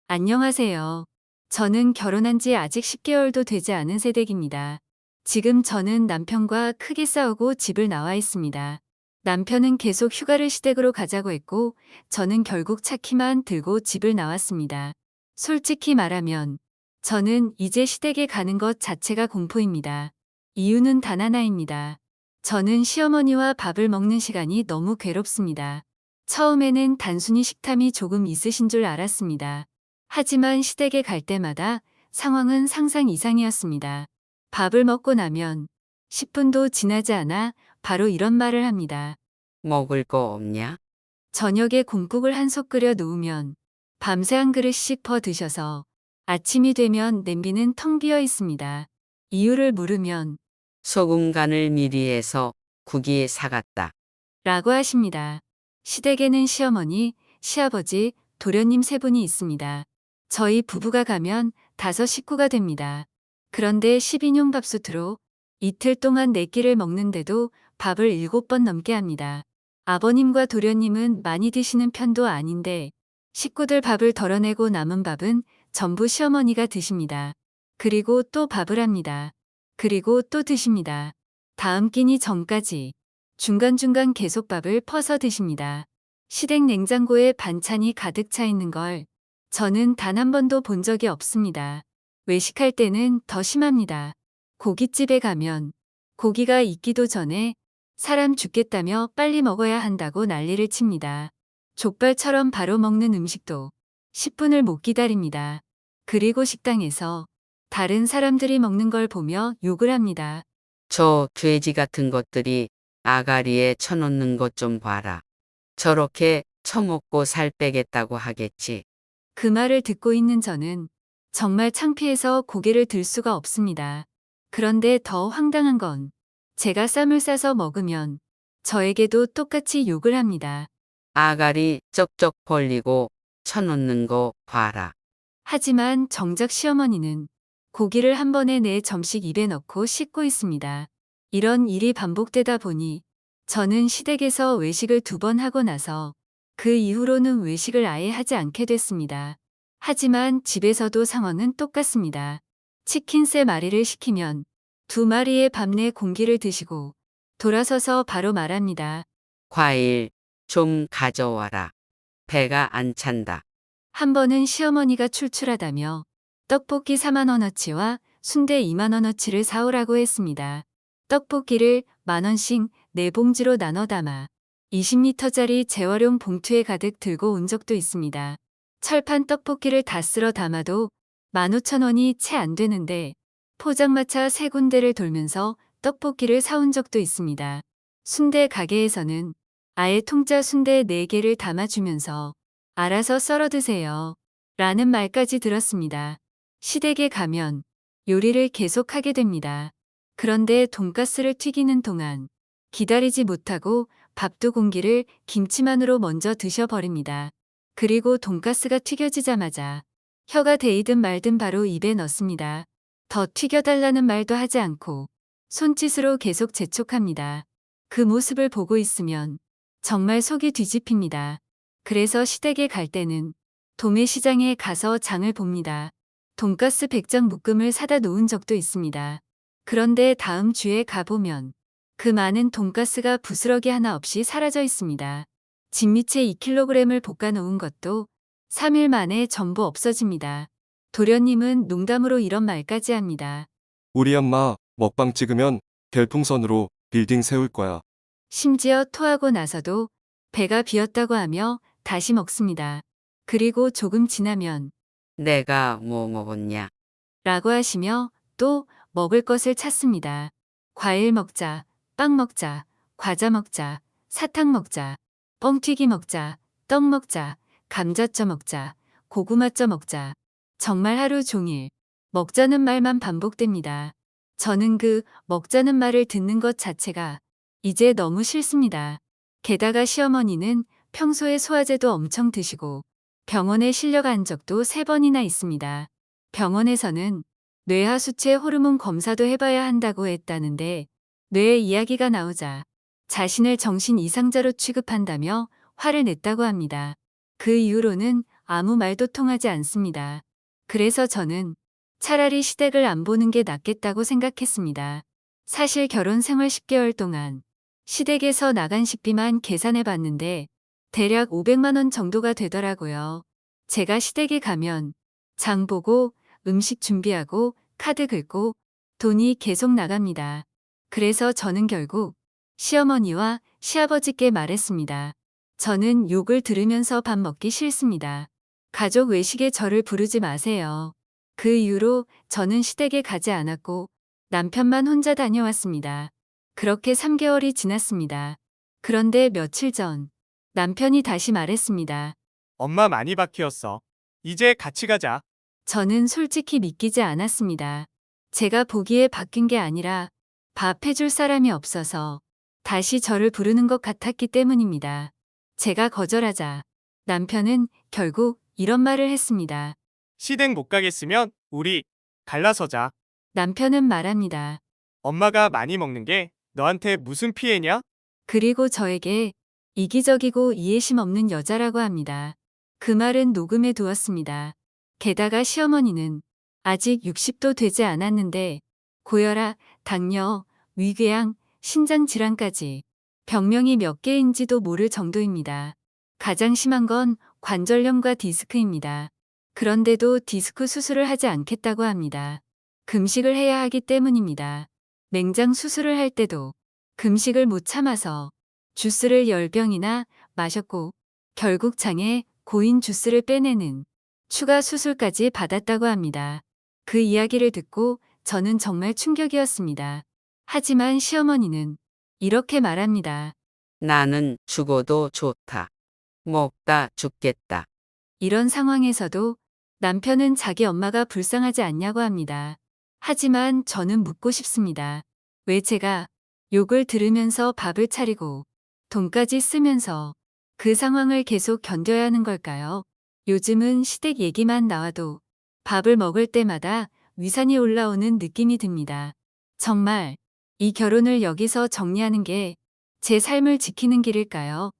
안녕하세요. 저는 결혼한 지 아직 10개월도 되지 않은 새댁입니다. 지금 저는 남편과 크게 싸우고 집을 나와 있습니다. 남편은 계속 휴가를 시댁으로 가자고 했고, 저는 결국 차 키만 들고 집을 나왔습니다. 솔직히 말하면, 저는 이제 시댁에 가는 것 자체가 공포입니다. 이유는 단 하나입니다. 저는 시어머니와 밥을 먹는 시간이 너무 괴롭습니다. 처음에는 단순히 식탐이 조금 있으신 줄 알았습니다. 하지만 시댁에 갈 때마다 상황은 상상 이상이었습니다. 밥을 먹고 나면 10분도 지나지 않아 바로 이런 말을 합니다. 먹을 거 없냐? 저녁에 곰국을 한 솥 끓여 놓으면 밤새 한 그릇씩 퍼 드셔서 아침이 되면 냄비는 텅 비어 있습니다. 이유를 물으면 소금 간을 미리 해서 국이 사갔다. 라고 하십니다. 시댁에는 시어머니, 시아버지, 도련님 세 분이 있습니다. 저희 부부가 가면 5식구가 됩니다. 그런데 12인용 밥솥으로 이틀 동안 4끼를 먹는데도 밥을 7번 넘게 합니다. 아버님과 도련님은 많이 드시는 편도 아닌데 식구들 밥을 덜어내고 남은 밥은 전부 시어머니가 드십니다. 그리고 또 밥을 합니다. 그리고 또 드십니다. 다음 끼니 전까지 중간중간 계속 밥을 퍼서 드십니다. 시댁 냉장고에 반찬이 가득 차 있는 걸 저는 단 한 번도 본 적이 없습니다. 외식할 때는 더 심합니다. 고깃집에 가면 고기가 익기도 전에 사람 죽겠다며 빨리 먹어야 한다고 난리를 칩니다. 족발처럼 바로 먹는 음식도 10분을 못 기다립니다. 그리고 식당에서 다른 사람들이 먹는 걸 보며 욕을 합니다. 저 돼지 같은 것들이 아가리에 쳐놓는 것 좀 봐라. 저렇게 처먹고 살 빼겠다고 하겠지. 그 말을 듣고 있는 저는 정말 창피해서 고개를 들 수가 없습니다. 그런데 더 황당한 건 제가 쌈을 싸서 먹으면 저에게도 똑같이 욕을 합니다. 아가리 쩍쩍 벌리고 쳐놓는 거 봐라. 하지만 정작 시어머니는 고기를 한 번에 내 점씩 입에 넣고 씻고 있습니다. 이런 일이 반복되다 보니 저는 시댁에서 외식을 2번 하고 나서 그 이후로는 외식을 아예 하지 않게 됐습니다. 하지만 집에서도 상황은 똑같습니다. 치킨 3마리를 시키면 2마리의 밥 내 공기를 드시고 돌아서서 바로 말합니다. 과일 좀 가져와라. 배가 안 찬다. 한 번은 시어머니가 출출하다며 떡볶이 4만 원어치와 순대 2만 원어치를 사오라고 했습니다. 떡볶이를 10,000원씩 4봉지로 나눠 담아 20리터짜리 재활용 봉투에 가득 들고 온 적도 있습니다. 철판 떡볶이를 다 쓸어 담아도 15,000원이 채 안 되는데 포장마차 3군데를 돌면서 떡볶이를 사온 적도 있습니다. 순대 가게에서는 아예 통짜 순대 4개를 담아주면서 알아서 썰어 드세요. 라는 말까지 들었습니다. 시댁에 가면 요리를 계속하게 됩니다. 그런데 돈가스를 튀기는 동안 기다리지 못하고 밥두 공기를 김치만으로 먼저 드셔버립니다. 그리고 돈가스가 튀겨지자마자 혀가 데이든 말든 바로 입에 넣습니다. 더 튀겨달라는 말도 하지 않고 손짓으로 계속 재촉합니다. 그 모습을 보고 있으면 정말 속이 뒤집힙니다. 그래서 시댁에 갈 때는 도매시장에 가서 장을 봅니다. 돈가스 100장 묶음을 사다 놓은 적도 있습니다. 그런데 다음 주에 가보면 그 많은 돈가스가 부스러기 하나 없이 사라져 있습니다. 진미채 2kg을 볶아 놓은 것도 3일 만에 전부 없어집니다. 도련님은 농담으로 이런 말까지 합니다. 우리 엄마 먹방 찍으면 별풍선으로 빌딩 세울 거야. 심지어 토하고 나서도 배가 비었다고 하며 다시 먹습니다. 그리고 조금 지나면 내가 뭐 먹었냐? 라고 하시며 또 먹을 것을 찾습니다. 과일 먹자, 빵 먹자, 과자 먹자, 사탕 먹자, 뻥튀기 먹자, 떡 먹자, 감자쪄 먹자, 고구마쪄 먹자. 정말 하루 종일 먹자는 말만 반복됩니다. 저는 그 먹자는 말을 듣는 것 자체가 이제 너무 싫습니다. 게다가 시어머니는 평소에 소화제도 엄청 드시고 병원에 실려간 적도 3번이나 있습니다. 병원에서는 뇌하수체 호르몬 검사도 해봐야 한다고 했다는데 뇌 이야기가 나오자 자신을 정신 이상자로 취급한다며 화를 냈다고 합니다. 그 이후로는 아무 말도 통하지 않습니다. 그래서 저는 차라리 시댁을 안 보는 게 낫겠다고 생각했습니다. 사실 결혼 생활 10개월 동안 시댁에서 나간 식비만 계산해 봤는데 대략 500만 원 정도가 되더라고요. 제가 시댁에 가면 장 보고 음식 준비하고 카드 긁고 돈이 계속 나갑니다. 그래서 저는 결국 시어머니와 시아버지께 말했습니다. 저는 욕을 들으면서 밥 먹기 싫습니다. 가족 외식에 저를 부르지 마세요. 그 이후로 저는 시댁에 가지 않았고 남편만 혼자 다녀왔습니다. 그렇게 3개월이 지났습니다. 그런데 며칠 전 남편이 다시 말했습니다. 엄마 많이 바뀌었어. 이제 같이 가자. 저는 솔직히 믿기지 않았습니다. 제가 보기에 바뀐 게 아니라 밥 해줄 사람이 없어서 다시 저를 부르는 것 같았기 때문입니다. 제가 거절하자 남편은 결국 이런 말을 했습니다. 시댁 못 가겠으면 우리 갈라서자. 남편은 말합니다. 엄마가 많이 먹는 게 너한테 무슨 피해냐? 그리고 저에게 이기적이고 이해심 없는 여자라고 합니다. 그 말은 녹음해 두었습니다. 게다가 시어머니는 아직 60도 되지 않았는데 고혈압, 당뇨, 위궤양, 신장질환까지 병명이 몇 개인지도 모를 정도입니다. 가장 심한 건 관절염과 디스크입니다. 그런데도 디스크 수술을 하지 않겠다고 합니다. 금식을 해야 하기 때문입니다. 맹장 수술을 할 때도 금식을 못 참아서 주스를 10병이나 마셨고 결국 장에 고인 주스를 빼내는 추가 수술까지 받았다고 합니다. 그 이야기를 듣고 저는 정말 충격이었습니다. 하지만 시어머니는 이렇게 말합니다. 나는 죽어도 좋다. 먹다 죽겠다. 이런 상황에서도 남편은 자기 엄마가 불쌍하지 않냐고 합니다. 하지만 저는 묻고 싶습니다. 왜 제가 욕을 들으면서 밥을 차리고 돈까지 쓰면서 그 상황을 계속 견뎌야 하는 걸까요? 요즘은 시댁 얘기만 나와도 밥을 먹을 때마다 위산이 올라오는 느낌이 듭니다. 정말 이 결혼을 여기서 정리하는 게 제 삶을 지키는 길일까요?